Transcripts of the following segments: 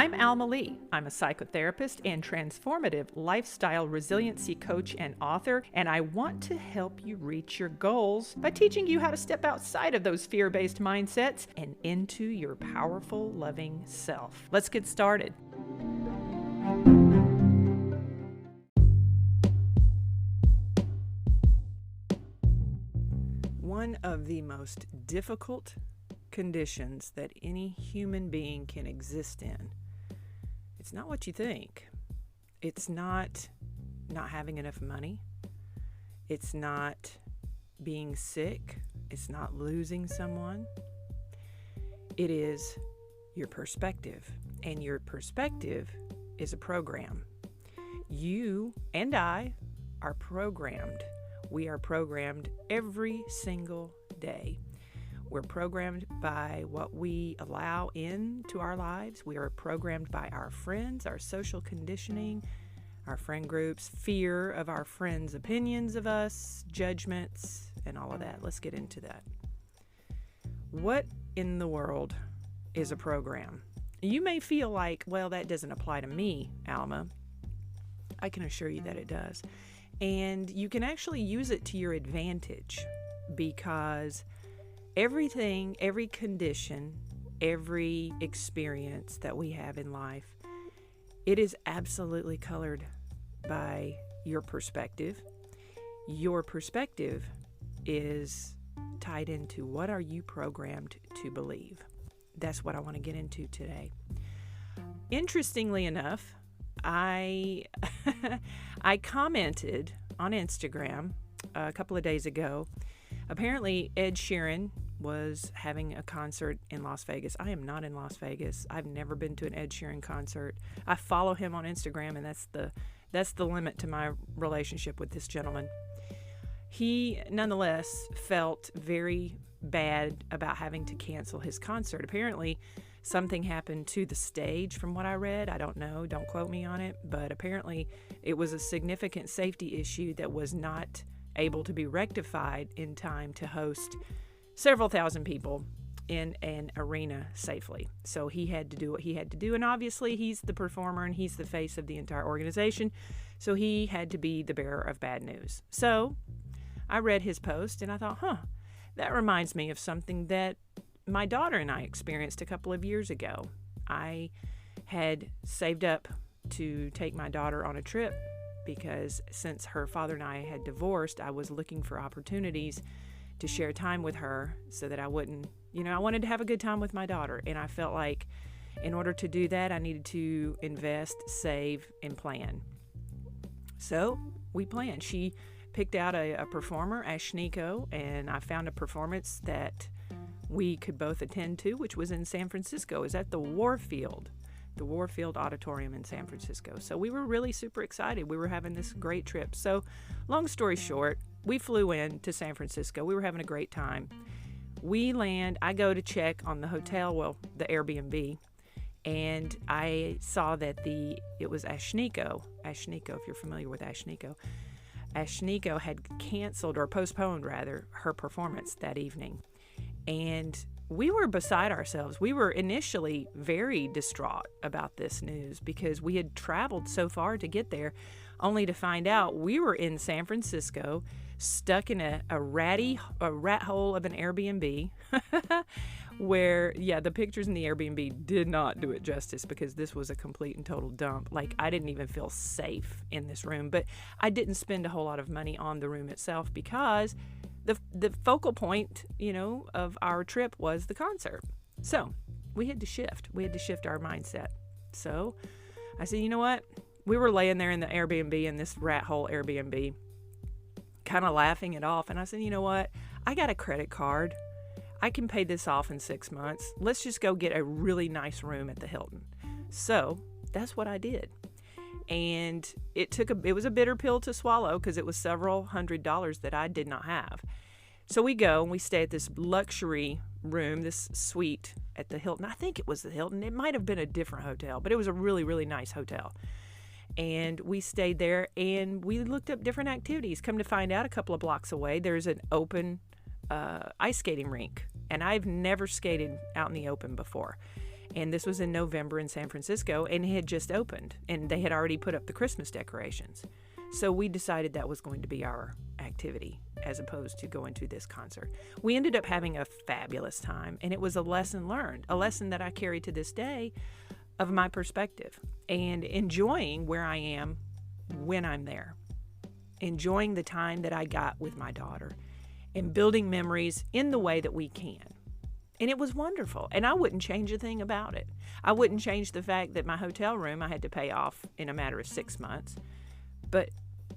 I'm Alma Lee. I'm a psychotherapist and transformative lifestyle resiliency coach and author, and I want to help you reach your goals by teaching you how to step outside of those fear-based mindsets and into your powerful, loving self. Let's get started. One of the most difficult conditions that any human being can exist in, it's not what you think. It's not having enough money. It's not being sick. It's not losing someone. It is your perspective. And your perspective is a program. You and I are programmed. We are programmed every single day. We're programmed by what we allow into our lives. We are programmed by our friends, our social conditioning, our friend groups, fear of our friends' opinions of us, judgments, and all of that. Let's get into that. What in the world is a program? You may feel like, well, that doesn't apply to me, Alma. I can assure you that it does. And you can actually use it to your advantage, because everything, every condition, every experience that we have in life, it is absolutely colored by your perspective. Your perspective is tied into what are you programmed to believe. That's what I want to get into today. Interestingly enough, I commented on Instagram a couple of days ago. Apparently, Ed Sheeran was having a concert in Las Vegas. I am not in Las Vegas. I've never been to an Ed Sheeran concert. I follow him on Instagram, and that's the limit to my relationship with this gentleman. He nonetheless felt very bad about having to cancel his concert. Apparently, something happened to the stage from what I read. I don't know. Don't quote me on it. But apparently, it was a significant safety issue that was not able to be rectified in time to host several thousand people in an arena safely. So he had to do what he had to do. And obviously, he's the performer and he's the face of the entire organization. So he had to be the bearer of bad news. So I read his post and I thought, that reminds me of something that my daughter and I experienced a couple of years ago. I had saved up to take my daughter on a trip because since her father and I had divorced, I was looking for opportunities to share time with her so that I wouldn't, I wanted to have a good time with my daughter. And I felt like in order to do that, I needed to invest, save, and plan. So we planned. She picked out a performer, Ashniko, and I found a performance that we could both attend to, which was in San Francisco. It was at the Warfield Auditorium in San Francisco. So we were really super excited. We were having this great trip. So long story short, we flew in to San Francisco. We were having a great time. We land, I go to check on the hotel, the Airbnb, and I saw that it was Ashniko, if you're familiar with Ashniko. Ashniko had canceled or postponed rather her performance that evening. And we were beside ourselves. We were initially very distraught about this news because we had traveled so far to get there, only to find out we were in San Francisco, stuck in a rat hole of an Airbnb, where, the pictures in the Airbnb did not do it justice because this was a complete and total dump. Like, I didn't even feel safe in this room, but I didn't spend a whole lot of money on the room itself because the focal point, of our trip was the concert. So we had to shift. We had to shift our mindset. So I said, you know what? We were laying there in the Airbnb, in this rat hole Airbnb, kind of laughing it off. And I said, you know what? I got a credit card. I can pay this off in 6 months. Let's just go get a really nice room at the Hilton. So that's what I did. And it was a bitter pill to swallow because it was several $100s that I did not have. So we go and we stay at this luxury room, this suite at the Hilton. I think it was the Hilton. It might have been a different hotel, but it was a really, really nice hotel. And we stayed there and we looked up different activities. Come to find out, a couple of blocks away, there's an open ice skating rink. And I've never skated out in the open before. And this was in November in San Francisco, and it had just opened, and they had already put up the Christmas decorations. So we decided that was going to be our activity as opposed to going to this concert. We ended up having a fabulous time, and it was a lesson learned, a lesson that I carry to this day of my perspective and enjoying where I am when I'm there, enjoying the time that I got with my daughter and building memories in the way that we can. And it was wonderful. And I wouldn't change a thing about it. I wouldn't change the fact that my hotel room I had to pay off in a matter of 6 months. But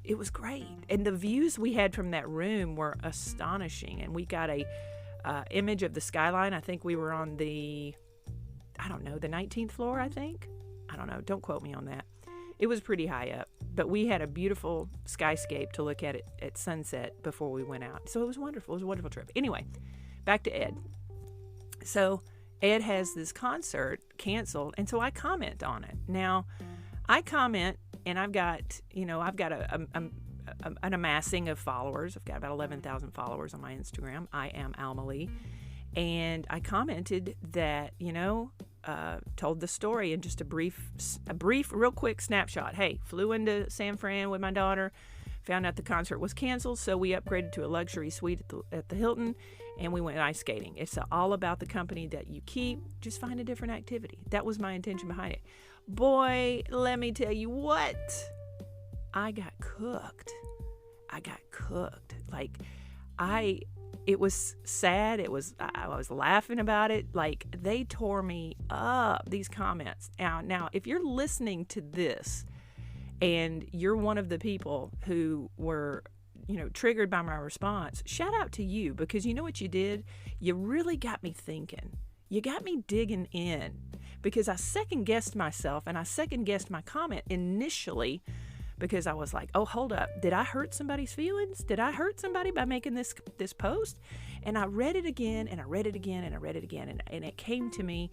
it was great. And the views we had from that room were astonishing. And we got a image of the skyline. I think we were on the 19th floor, I think. I don't know. Don't quote me on that. It was pretty high up. But we had a beautiful skyscape to look at it at sunset before we went out. So it was wonderful. It was a wonderful trip. Anyway, back to Ed. So Ed has this concert canceled, and so I comment on it. Now, I comment, and I've got an amassing of followers. I've got about 11,000 followers on my Instagram. I am Almalee. And I commented that, told the story in just a brief, real quick snapshot. Hey, flew into San Fran with my daughter, found out the concert was canceled, so we upgraded to a luxury suite at the Hilton, and we went ice skating. It's all about the company that you keep. Just find a different activity. That was my intention behind it. Boy, let me tell you what. I got cooked. It was sad. I was laughing about it. Like, they tore me up, these comments. Now, if you're listening to this and you're one of the people who were, triggered by my response, shout out to you, because you know what you did? You really got me thinking. You got me digging in, because I second-guessed myself, and I second-guessed my comment initially, because I was like, oh, hold up. Did I hurt somebody's feelings? Did I hurt somebody by making this post? And I read it again, and I read it again, and I read it again, and it came to me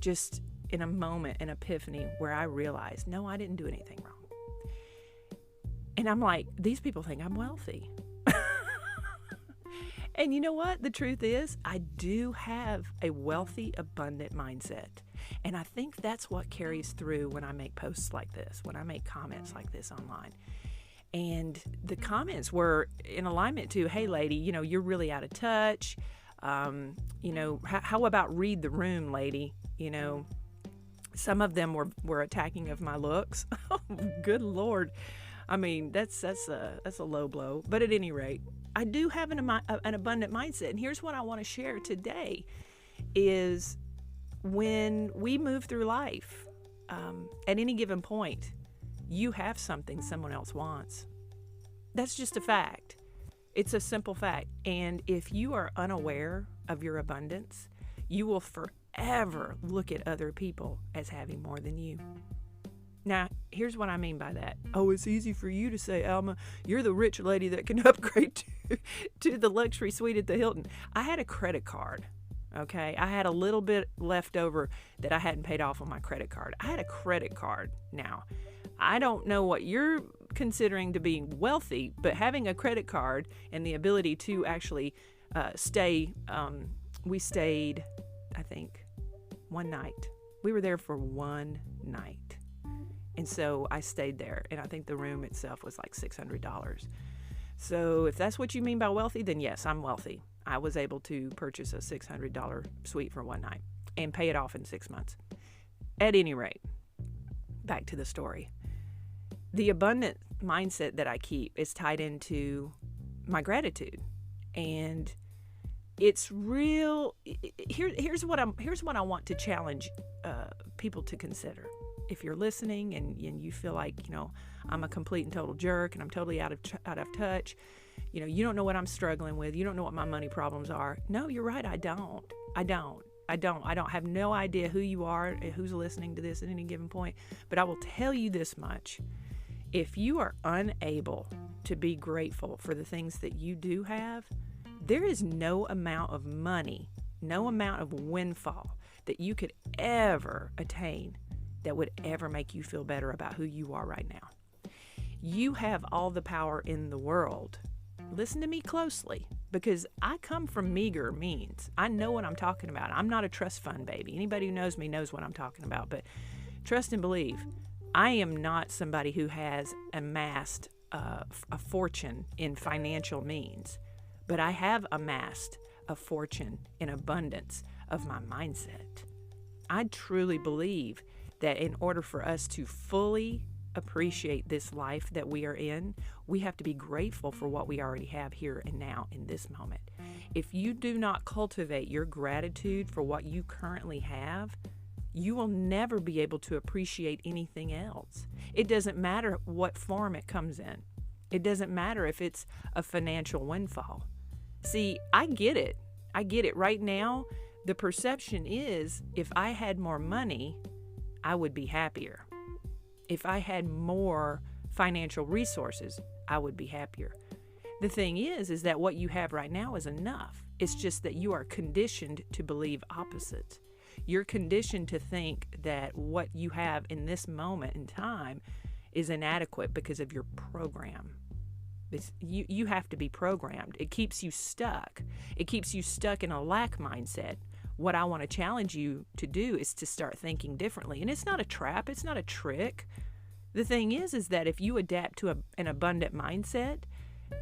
just in a moment, an epiphany, where I realized, no, I didn't do anything wrong. And I'm like, these people think I'm wealthy. And you know what? The truth is, I do have a wealthy, abundant mindset. And I think that's what carries through when I make posts like this, when I make comments like this online. And the comments were in alignment to, hey, lady, you're really out of touch. How about read the room, lady? Some of them were attacking of my looks. Oh, good Lord. I mean, that's a low blow. But at any rate, I do have an abundant mindset. And here's what I want to share today is when we move through life, at any given point, you have something someone else wants. That's just a fact. It's a simple fact. And if you are unaware of your abundance, you will forever look at other people as having more than you. Now, here's what I mean by that. Oh, it's easy for you to say, Alma, you're the rich lady that can upgrade to the luxury suite at the Hilton. I had a credit card, okay? I had a little bit left over that I hadn't paid off on my credit card. I had a credit card now. I don't know what you're considering to be wealthy, but having a credit card and the ability to actually stay, we stayed, I think, one night. We were there for one night. And so I stayed there, and I think the room itself was like $600. So if that's what you mean by wealthy, then yes, I'm wealthy. I was able to purchase a $600 suite for one night and pay it off in 6 months. At any rate, back to the story. The abundant mindset that I keep is tied into my gratitude. And it's real. Here's what I want to challenge people to consider. If you're listening and you feel like, I'm a complete and total jerk and I'm totally out of touch, you don't know what I'm struggling with. You don't know what my money problems are. No, you're right. I don't have no idea who you are and who's listening to this at any given point. But I will tell you this much. If you are unable to be grateful for the things that you do have, there is no amount of money, no amount of windfall that you could ever attain that would ever make you feel better about who you are right now. You have all the power in the world. Listen to me closely. because I come from meager means. I know what I'm talking about. I'm not a trust fund baby. Anybody who knows me knows what I'm talking about. But trust and believe, I am not somebody who has amassed a fortune in financial means, but I have amassed a fortune in abundance of my mindset. I truly believe that in order for us to fully appreciate this life that we are in, we have to be grateful for what we already have here and now in this moment. If you do not cultivate your gratitude for what you currently have, you will never be able to appreciate anything else. It doesn't matter what form it comes in. It doesn't matter if it's a financial windfall. See, I get it. I get it. Right now, the perception is if I had more money, I would be happier. If I had more financial resources, I would be happier. The thing is that what you have right now is enough. It's just that you are conditioned to believe opposite. You're conditioned to think that what you have in this moment in time is inadequate because of your program. You have to be programmed. It keeps you stuck. It keeps you stuck in a lack mindset. What I want to challenge you to do is to start thinking differently. And it's not a trap. It's not a trick. The thing is that if you adapt to an abundant mindset,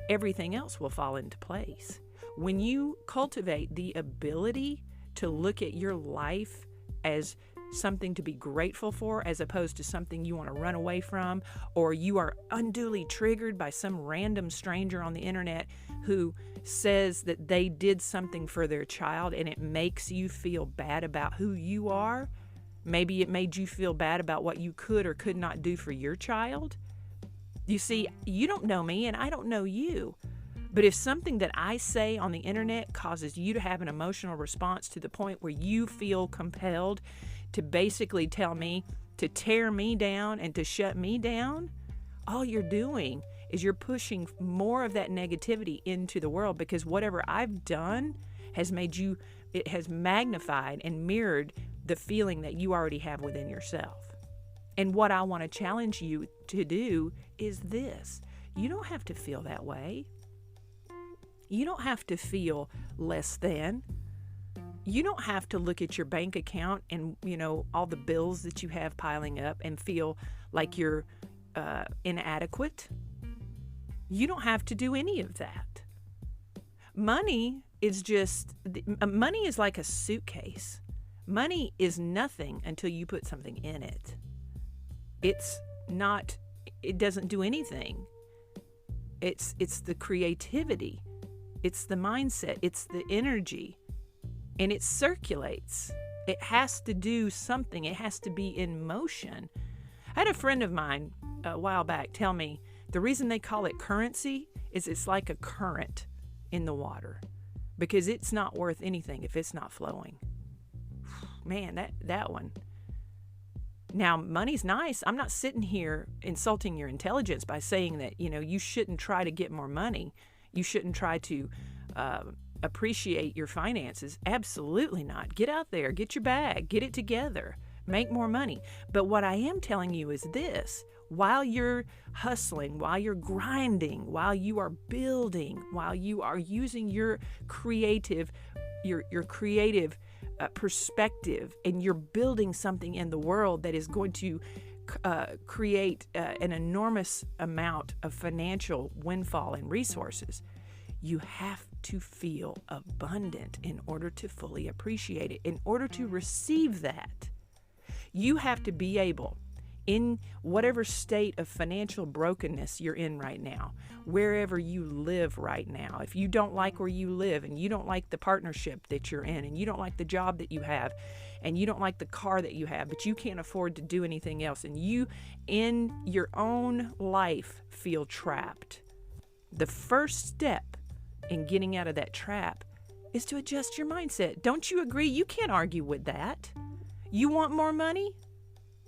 everything else will fall into place. When you cultivate the ability to look at your life as something to be grateful for as opposed to something you want to run away from, or you are unduly triggered by some random stranger on the internet who says that they did something for their child and it makes you feel bad about who you are. Maybe it made you feel bad about what you could or could not do for your child. You see, you don't know me and I don't know you. But if something that I say on the internet causes you to have an emotional response to the point where you feel compelled to basically tell me to tear me down and to shut me down, all you're doing is you're pushing more of that negativity into the world, because whatever I've done has made you, it has magnified and mirrored the feeling that you already have within yourself. And what I want to challenge you to do is this. You don't have to feel that way. You don't have to feel less than. You don't have to look at your bank account and, all the bills that you have piling up and feel like you're inadequate. You don't have to do any of that. Money is like a suitcase. Money is nothing until you put something in it. It doesn't do anything. It's the creativity. It's the mindset. It's the energy. And it circulates. It has to do something. It has to be in motion. I had a friend of mine a while back tell me the reason they call it currency is it's like a current in the water, because it's not worth anything if it's not flowing. Man, that one. Now, money's nice. I'm not sitting here insulting your intelligence by saying that, you shouldn't try to get more money. You shouldn't try to appreciate your finances. Absolutely not. Get out there, get your bag, get it together, make more money. But what I am telling you is this: while you're hustling, while you're grinding, while you are building, while you are using your creative perspective, and you're building something in the world that is going to create an enormous amount of financial windfall and resources, you have to feel abundant in order to fully appreciate it. In order to receive that, you have to be able, in whatever state of financial brokenness you're in right now, wherever you live right now, if you don't like where you live and you don't like the partnership that you're in and you don't like the job that you have and you don't like the car that you have, but you can't afford to do anything else, and you in your own life feel trapped, the first step in getting out of that trap is to adjust your mindset. Don't you agree? You can't argue with that. You want more money?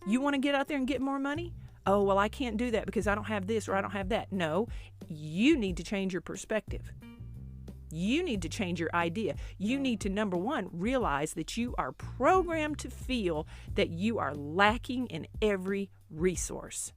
You want to get out there and get more money? Oh, well, I can't do that because I don't have this or I don't have that. No, you need to change your perspective. You need to change your idea. You need to, number one, realize that you are programmed to feel that you are lacking in every resource.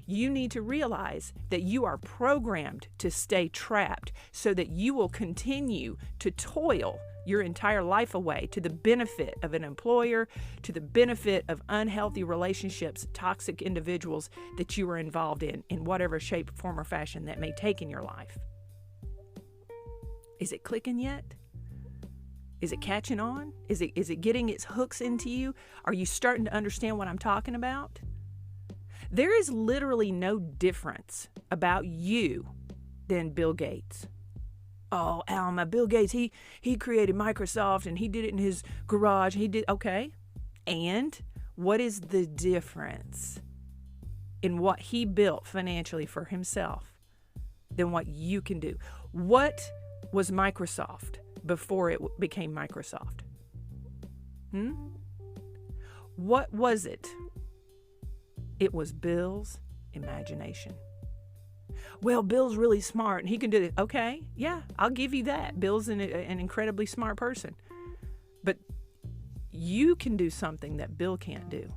You need to realize that you are programmed to stay trapped so that you will continue to toil your entire life away to the benefit of an employer, to the benefit of unhealthy relationships, toxic individuals that you are involved in whatever shape, form, or fashion that may take in your life. Is it clicking yet? Is it catching on? Is it getting its hooks into you? Are you starting to understand what I'm talking about? There is literally no difference about you than Bill Gates. Oh, Alma, Bill Gates, he created Microsoft and he did it in his garage. Okay. And what is the difference in what he built financially for himself than what you can do? What was Microsoft before it became Microsoft? What was it? It was Bill's imagination. Well, Bill's really smart and he can do it. Okay, yeah, I'll give you that. Bill's an incredibly smart person. But you can do something that Bill can't do.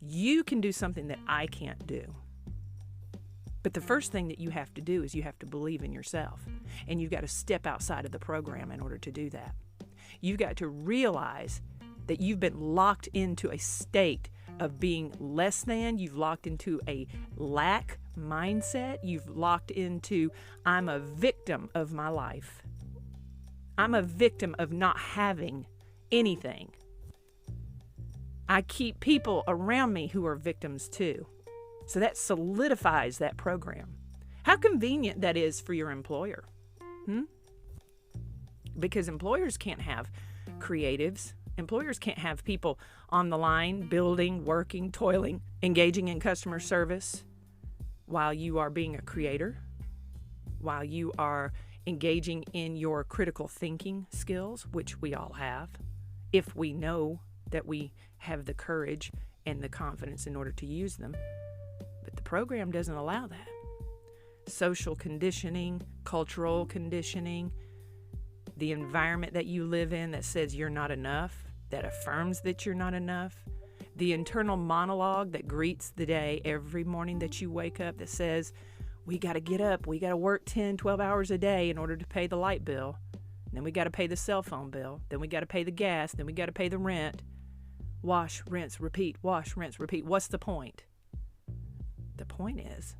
You can do something that I can't do. But the first thing that you have to do is you have to believe in yourself. And you've got to step outside of the program in order to do that. You've got to realize that you've been locked into a state of being less than. You've locked into a lack mindset. You've locked into, I'm a victim of my life. I'm a victim of not having anything. I keep people around me who are victims too. So that solidifies that program. How convenient that is for your employer. Because employers can't have creatives. Employers can't have people on the line, building, working, toiling, engaging in customer service while you are being a creator, while you are engaging in your critical thinking skills, which we all have, if we know that we have the courage and the confidence in order to use them. But the program doesn't allow that. Social conditioning, cultural conditioning, the environment that you live in that says you're not enough, that affirms that you're not enough, the internal monologue that greets the day every morning that you wake up that says, we got to get up, we got to work 10, 12 hours a day in order to pay the light bill, then we got to pay the cell phone bill, then we got to pay the gas, then we got to pay the rent. Wash, rinse, repeat, wash, rinse, repeat. What's the point? The point is,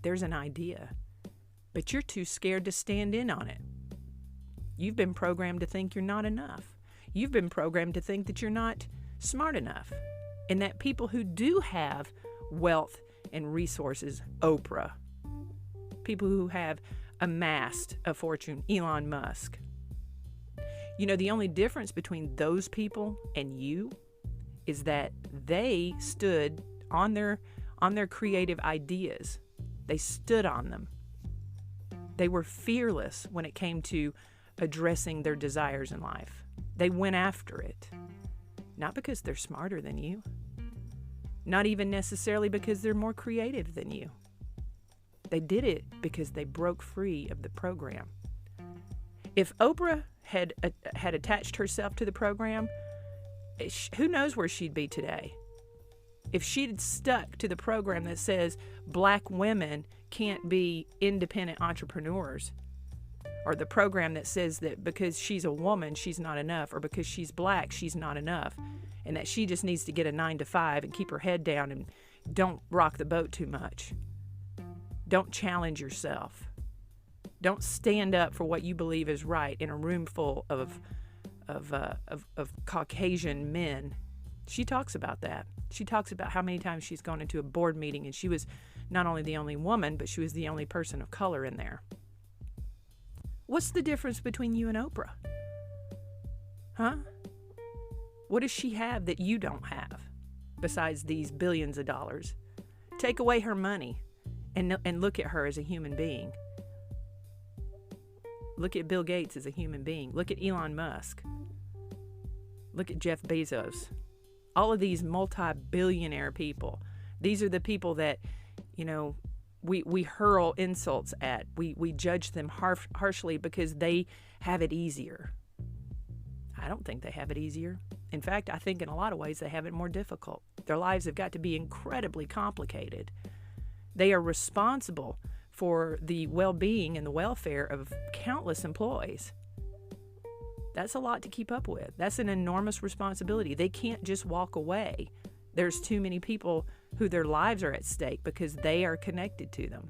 there's an idea, but you're too scared to stand in on it. You've been programmed to think you're not enough. You've been programmed to think that you're not smart enough, and that people who do have wealth and resources, Oprah, people who have amassed a fortune, Elon Musk, the only difference between those people and you is that they stood on their creative ideas. They stood on them. They were fearless when it came to addressing their desires in life. They went after it. Not because they're smarter than you. Not even necessarily because they're more creative than you. They did it because they broke free of the program. If Oprah had attached herself to the program, who knows where she'd be today? If she'd stuck to the program that says black women can't be independent entrepreneurs, or the program that says that because she's a woman, she's not enough, or because she's black, she's not enough, and that she just needs to get a 9-to-5 and keep her head down and don't rock the boat too much. Don't challenge yourself. Don't stand up for what you believe is right in a room full of Caucasian men. She talks about that. She talks about how many times she's gone into a board meeting and she was not only the only woman, but she was the only person of color in there. What's the difference between you and Oprah? Huh? What does she have that you don't have besides these billions of dollars? Take away her money and look at her as a human being. Look at Bill Gates as a human being. Look at Elon Musk. Look at Jeff Bezos. All of these multi-billionaire people. These are the people that, we hurl insults at. We judge them harshly because they have it easier. I don't think they have it easier. In fact, I think in a lot of ways they have it more difficult. Their lives have got to be incredibly complicated. They are responsible for the well-being and the welfare of countless employees. That's a lot to keep up with. That's an enormous responsibility. They can't just walk away. There's too many people who their lives are at stake because they are connected to them.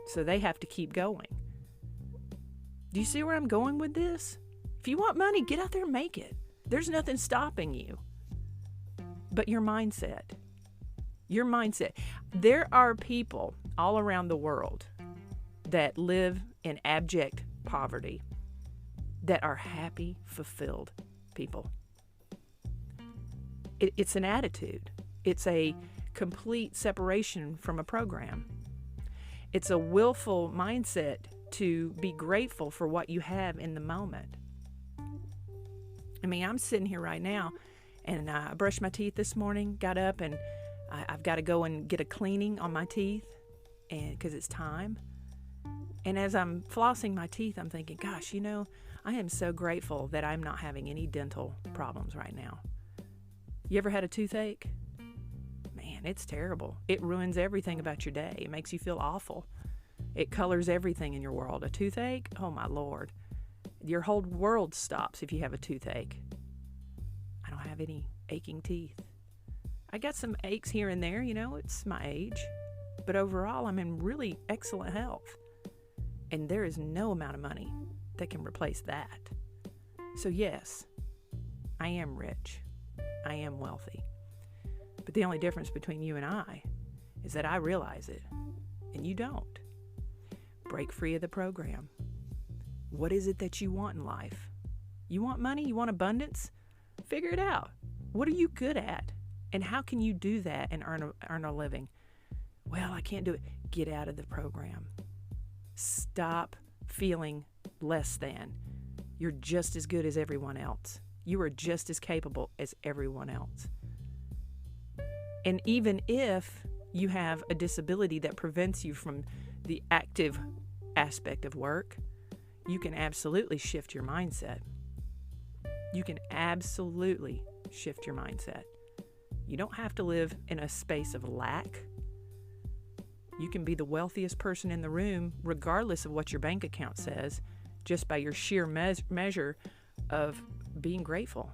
So they have to keep going. Do you see where I'm going with this? If you want money, get out there and make it. There's nothing stopping you. But your mindset. Your mindset. There are people all around the world that live in abject poverty that are happy, fulfilled people. It's an attitude. It's a complete separation from a program. It's a willful mindset to be grateful for what you have in the moment. I mean, I'm sitting here right now, and I brushed my teeth this morning, got up, and I've got to go and get a cleaning on my teeth, and because it's time. And as I'm flossing my teeth, I'm thinking, gosh, you know, I am so grateful that I'm not having any dental problems right now. You ever had a toothache? Man, it's terrible. It ruins everything about your day. It makes you feel awful. It colors everything in your world. A toothache? Oh, my Lord. Your whole world stops if you have a toothache. I don't have any aching teeth. I got some aches here and there, you know, it's my age. But overall, I'm in really excellent health. And there is no amount of money that can replace that. So yes, I am rich. I am wealthy. But the only difference between you and I is that I realize it, and you don't. Break free of the program. What is it that you want in life? You want money? You want abundance? Figure it out. What are you good at? And how can you do that and earn a living? Well, I can't do it. Get out of the program. Stop feeling less than. You're just as good as everyone else. You are just as capable as everyone else. And even if you have a disability that prevents you from the active aspect of work, you can absolutely shift your mindset. You can absolutely shift your mindset. You don't have to live in a space of lack. You can be the wealthiest person in the room, regardless of what your bank account says, just by your sheer measure of being grateful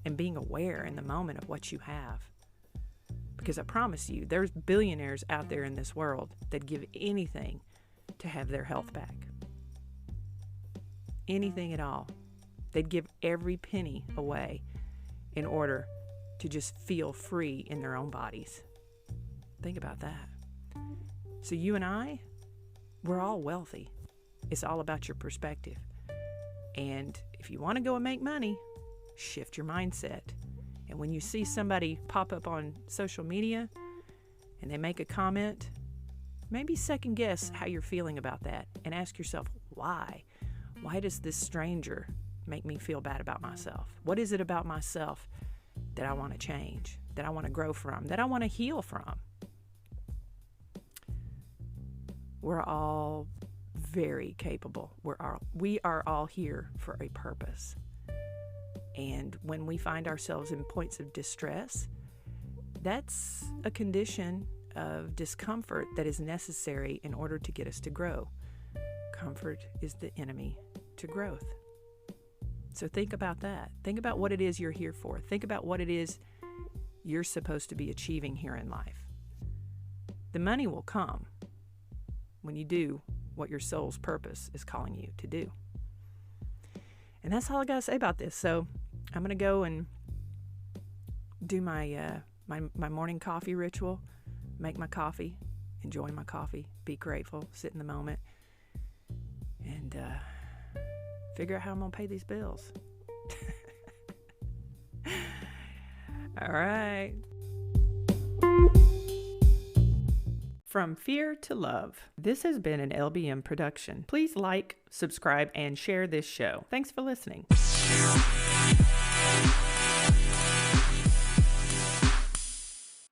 and being aware in the moment of what you have. Because I promise you, there's billionaires out there in this world that give anything to have their health back. Anything at all. They'd give every penny away in order to just feel free in their own bodies. Think about that. So you and I, we're all wealthy. It's all about your perspective. And if you want to go and make money, shift your mindset. And when you see somebody pop up on social media and they make a comment, maybe second guess how you're feeling about that and ask yourself, why? Why does this stranger make me feel bad about myself? What is it about myself that I want to change, that I want to grow from, that I want to heal from? We're all very capable. We are all here for a purpose. And when we find ourselves in points of distress, that's a condition of discomfort that is necessary in order to get us to grow. Comfort is the enemy to growth. So think about that. Think about what it is you're here for. Think about what it is you're supposed to be achieving here in life. The money will come when you do what your soul's purpose is calling you to do. And that's all I got to say about this. So I'm going to go and do my morning coffee ritual, make my coffee, enjoy my coffee, be grateful, sit in the moment, and figure out how I'm going to pay these bills. All right. From fear to love. This has been an LBM production. Please like, subscribe, and share this show. Thanks for listening.